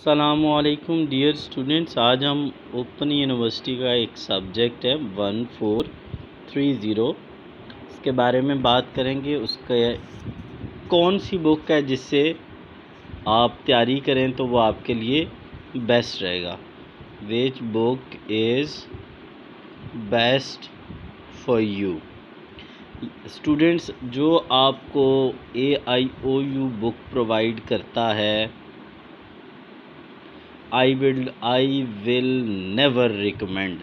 السلام علیکم dear students, آج ہم اوپن یونیورسٹی کا ایک سبجیکٹ ہے 1430 اس کے بارے میں بات کریں گے۔ اس کا کون سی بک ہے جس سے آپ تیاری کریں تو وہ آپ کے لیے بیسٹ رہے گا۔ Which book is best for you. Students, جو آپ کو AIOU بک پرووائڈ کرتا ہے، I will never recommend۔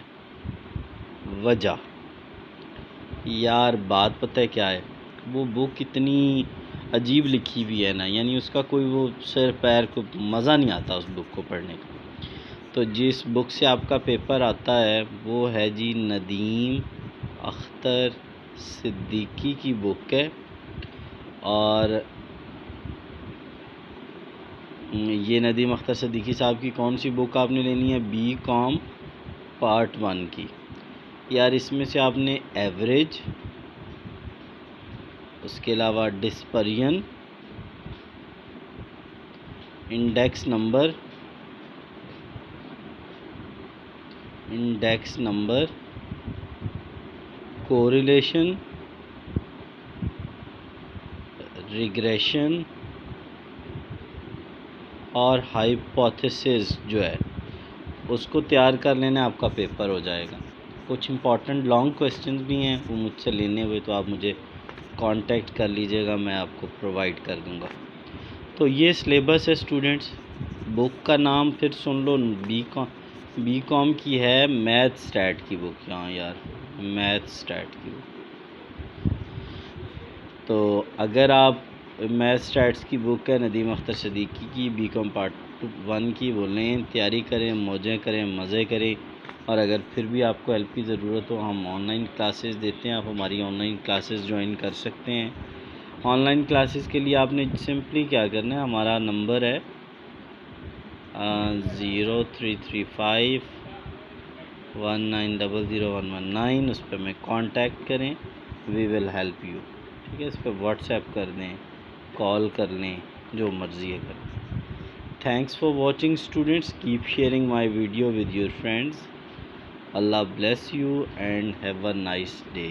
وجہ یار بات پتہ ہے کیا ہے، وہ بک اتنی عجیب لکھی ہوئی ہے نا، یعنی اس کا کوئی وہ سر پیر کو مزہ نہیں آتا اس بک کو پڑھنے کا۔ تو جس بک سے آپ کا پیپر آتا ہے وہ ہے جی ندیم اختر صدیقی کی بک ہے، اور یہ ندیم اختر صدیقی صاحب کی کون سی بک آپ نے لینی ہے؟ BCom پارٹ 1 کی۔ یار اس میں سے آپ نے ایوریج، اس کے علاوہ Disprin, index number, correlation, regression اور ہائپوتھیسس جو ہے اس کو تیار کر لینا، آپ کا پیپر ہو جائے گا۔ کچھ امپورٹنٹ لانگ کویسچنز بھی ہیں، وہ مجھ سے لینے ہوئے تو آپ مجھے کانٹیکٹ کر لیجیے گا، میں آپ کو پرووائڈ کر دوں گا۔ تو یہ سلیبس ہے اسٹوڈنٹس۔ بک کا نام پھر سن لو، BCom کی ہے میتھ اسٹیٹ کی بک۔ ہاں یار، میتھ اسٹیٹ کی بک۔ تو اگر آپ میتھ اسٹیٹس کی بک ہے ندیم اختر صدیقی کی BCom پارٹ 1 کی، وہ لیں، تیاری کریں، موجیں کریں، مزے کریں۔ اور اگر پھر بھی آپ کو ہیلپ کی ضرورت ہو، ہم آن لائن کلاسز دیتے ہیں، آپ ہماری آن لائن کلاسز جوائن کر سکتے ہیں۔ آن لائن کلاسز کے لیے آپ نے سمپلی کیا کرنا ہے، ہمارا نمبر ہے 0335 1900 اس پہ میں کانٹیکٹ کریں، وی ول ہیلپ یو۔ ٹھیک ہے، اس پہ واٹس ایپ کر دیں، کال کر لیں، جو مرضی ہے کریں۔ Thanks for watching students, keep sharing my video with your friends. Allah bless you and have a nice day.